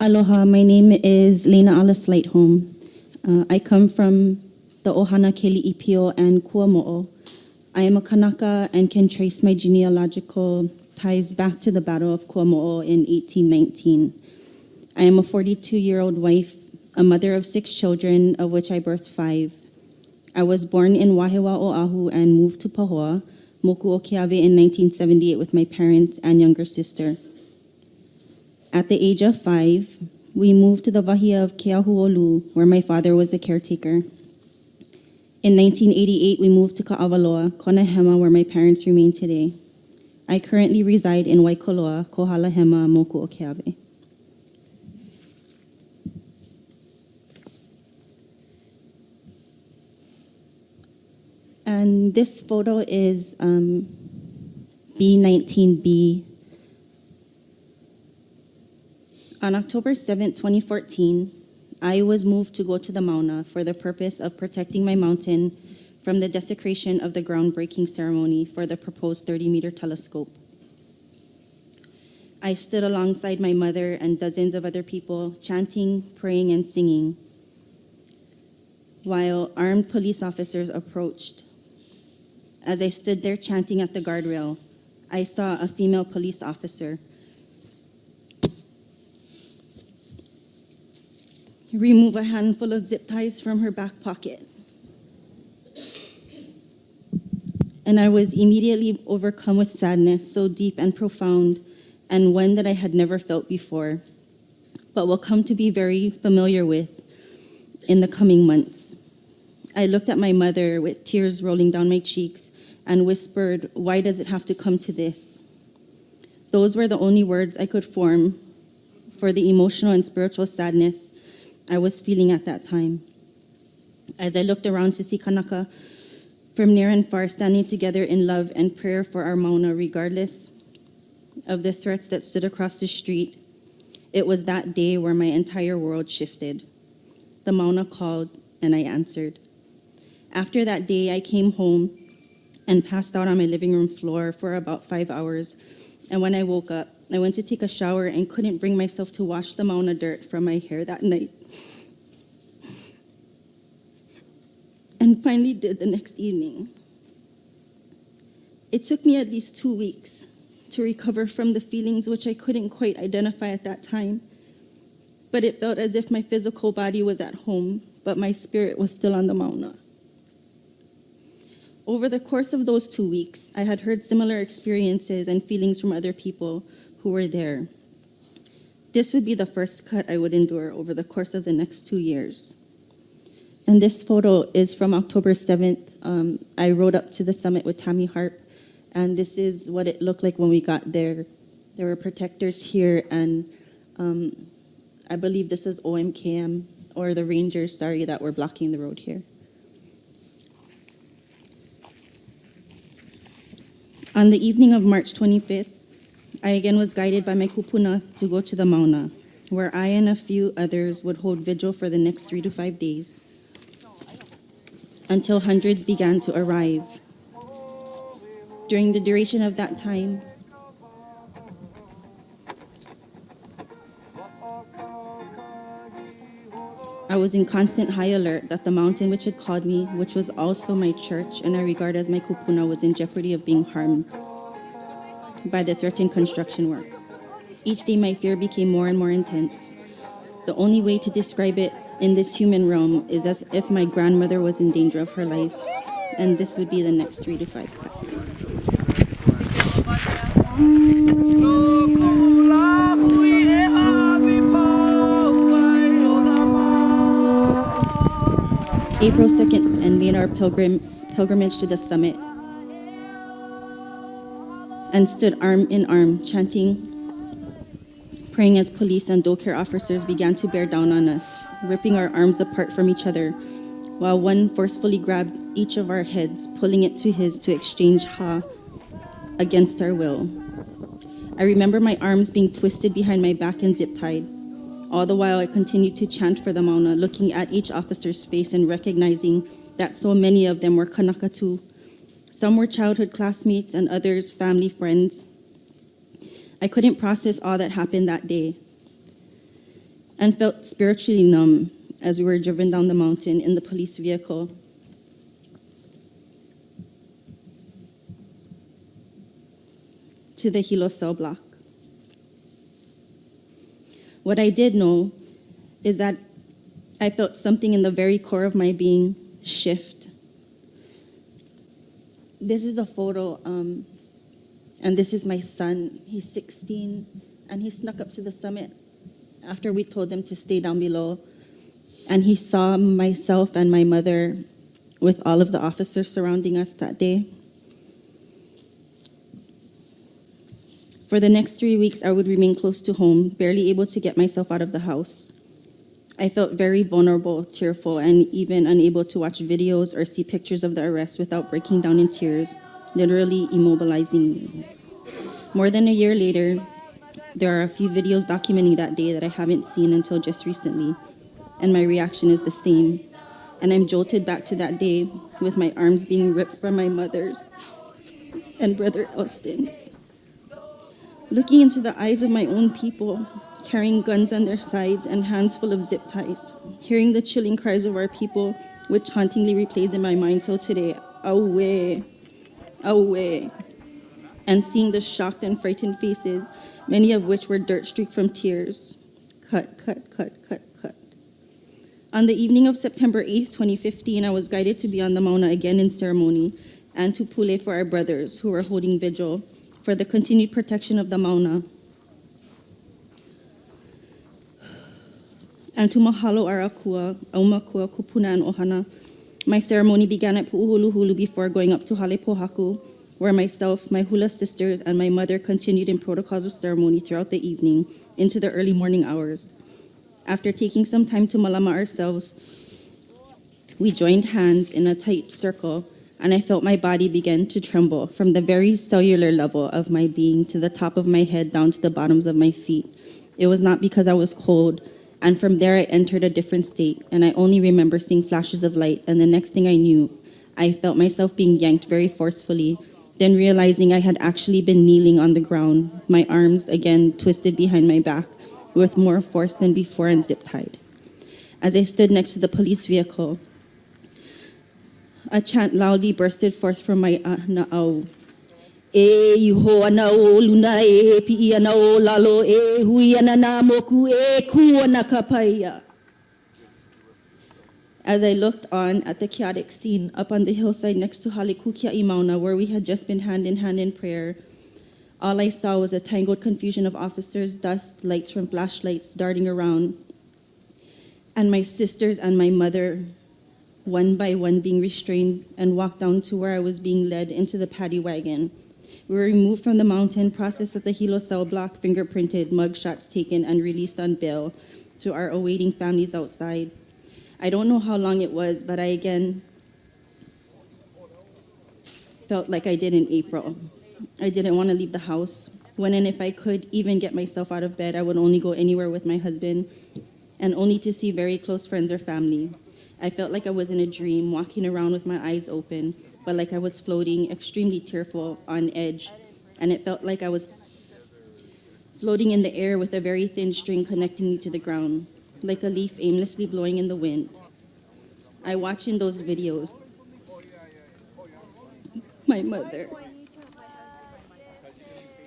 Aloha, my name is Leinaʻala Sleightholm. I come from the Ohana Keli'ipio and Kuamo'o. I am a Kanaka and can trace my genealogical ties back to the Battle of Kuamo'o in 1819. I am a 42-year-old wife, a mother of 6 children, of which I birthed 5. I was born in Wahewa, Oahu, and moved to Pahoa, Mokuʻokeawe, in 1978 with my parents and younger sister. At the age of 5, we moved to the Wahia of Keahuolu, where my father was the caretaker. In 1988, we moved to Ka'awaloa, Konahema, where my parents remain today. I currently reside in Waikoloa, Kohalahema, Mokuʻokeawe. And this photo is B19B. On October 7, 2014, I was moved to go to the Mauna for the purpose of protecting my mountain from the desecration of the groundbreaking ceremony for the proposed 30-meter telescope. I stood alongside my mother and dozens of other people, chanting, praying, and singing, while armed police officers approached. As I stood there chanting at the guardrail, I saw a female police officer remove a handful of zip ties from her back pocket. And I was immediately overcome with sadness so deep and profound, and one that I had never felt before, but will come to be very familiar with in the coming months. I looked at my mother with tears rolling down my cheeks and whispered, "Why does it have to come to this?" Those were the only words I could form for the emotional and spiritual sadness I was feeling at that time. As I looked around to see Kanaka from near and far standing together in love and prayer for our Mauna, regardless of the threats that stood across the street, it was that day where my entire world shifted. The Mauna called, and I answered. After that day, I came home and passed out on my living room floor for about 5 hours, and when I woke up, I went to take a shower and couldn't bring myself to wash the Mauna dirt from my hair that night. And finally did the next evening. It took me at least 2 weeks to recover from the feelings which I couldn't quite identify at that time, but it felt as if my physical body was at home, but my spirit was still on the Mauna. Over the course of those 2 weeks, I had heard similar experiences and feelings from other people who were there. This would be the first cut I would endure over the course of the next 2 years. And this photo is from October 7th. I rode up to the summit with Tammy Harp, and this is what it looked like when we got there. There were protectors here, and I believe this was OMKM, or the Rangers, that were blocking the road here. On the evening of March 25th, I again was guided by my kupuna to go to the Mauna, where I and a few others would hold vigil for the next 3 to 5 days, until hundreds began to arrive. During the duration of that time, I was in constant high alert that the mountain which had called me, which was also my church and I regard as my kupuna, was in jeopardy of being harmed by the threatened construction work. Each day my fear became more and more intense. The only way to describe it in this human realm is as if my grandmother was in danger of her life, and this would be the next 3 to 5 cuts. April 2nd, and made our pilgrimage to the summit, and stood arm in arm, chanting, praying as police and dole care officers began to bear down on us, ripping our arms apart from each other, while one forcefully grabbed each of our heads, pulling it to his to exchange ha against our will. I remember my arms being twisted behind my back and zip-tied. All the while, I continued to chant for the Mauna, looking at each officer's face and recognizing that so many of them were Kanaka too. Some were childhood classmates and others family friends. I couldn't process all that happened that day. and felt spiritually numb as we were driven down the mountain in the police vehicle. To the Hilo cell block. What I did know is that I felt something in the very core of my being shift. This is a photo, and this is my son. He's 16, and he snuck up to the summit after we told them to stay down below. And he saw myself and my mother with all of the officers surrounding us that day. For the next 3 weeks, I would remain close to home, barely able to get myself out of the house. I felt very vulnerable, tearful, and even unable to watch videos or see pictures of the arrest without breaking down in tears, literally immobilizing me. More than a year later, there are a few videos documenting that day that I haven't seen until just recently, and my reaction is the same. And I'm jolted back to that day with my arms being ripped from my mother's and Brother Austin's. Looking into the eyes of my own people, carrying guns on their sides and hands full of zip ties, hearing the chilling cries of our people, which hauntingly replays in my mind till today, away, away, and seeing the shocked and frightened faces, many of which were dirt-streaked from tears. Cut, cut, cut, cut, cut. On the evening of September 8th, 2015, I was guided to be on the Mauna again in ceremony and to Pule for our brothers who were holding vigil for the continued protection of the Mauna. And to mahalo our akua, aumakua, kupuna, and ohana. My ceremony began at Pu'uhuluhulu before going up to Halepohaku, where myself, my hula sisters, and my mother continued in protocols of ceremony throughout the evening into the early morning hours. After taking some time to malama ourselves, we joined hands in a tight circle, and I felt my body begin to tremble from the very cellular level of my being to the top of my head down to the bottoms of my feet. It was not because I was cold, and from there I entered a different state, and I only remember seeing flashes of light, and the next thing I knew, I felt myself being yanked very forcefully, then realizing I had actually been kneeling on the ground, my arms again twisted behind my back with more force than before and zip-tied. As I stood next to the police vehicle, a chant loudly bursted forth from my na'au. E iho ana o luna e pi'i ana o lalo e hui ana na moku e ku ana kapaia. As I looked on at the chaotic scene up on the hillside next to Halekukia'i Mauna, where we had just been hand in hand in prayer, all I saw was a tangled confusion of officers, dust, lights from flashlights darting around, and my sisters and my mother, one by one, being restrained and walked down to where I was being led into the paddy wagon. We were removed from the mountain, processed at the Hilo cell block, fingerprinted, mugshots taken, and released on bail to our awaiting families outside. I don't know how long it was, but I again felt like I did in April. I didn't want to leave the house. When and if I could even get myself out of bed, I would only go anywhere with my husband, and only to see very close friends or family. I felt like I was in a dream, walking around with my eyes open, but like I was floating, extremely tearful, on edge, and it felt like I was floating in the air with a very thin string connecting me to the ground, like a leaf aimlessly blowing in the wind. I watch in those videos my mother,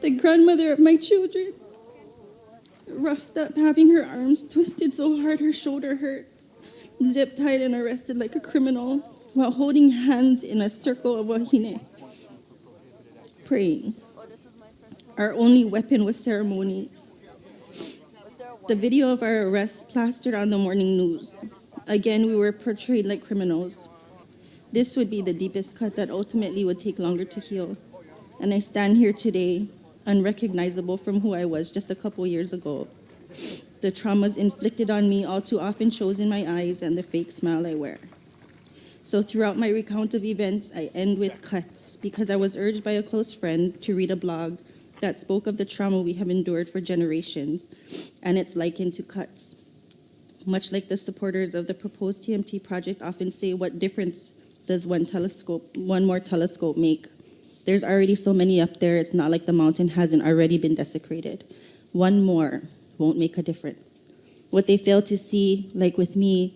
the grandmother of my children, roughed up, having her arms twisted so hard her shoulder hurt, zip-tied and arrested like a criminal, while holding hands in a circle of wahine, praying. Our only weapon was ceremony. The video of our arrest plastered on the morning news. Again, we were portrayed like criminals. This would be the deepest cut that ultimately would take longer to heal. And I stand here today, unrecognizable from who I was just a couple years ago. The traumas inflicted on me all too often shows in my eyes and the fake smile I wear. So throughout my recount of events, I end with cuts because I was urged by a close friend to read a blog that spoke of the trauma we have endured for generations, and it's likened to cuts. Much like the supporters of the proposed TMT project often say, what difference does one more telescope make? There's already so many up there, it's not like the mountain hasn't already been desecrated. One more won't make a difference. What they fail to see, like with me,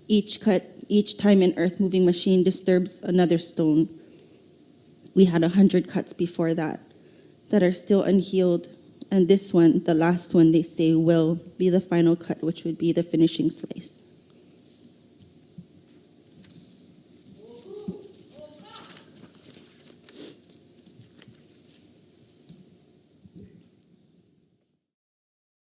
each time an earth-moving machine disturbs another stone. We had 100 cuts before that are still unhealed. And this one, the last one, they say will be the final cut, which would be the finishing slice.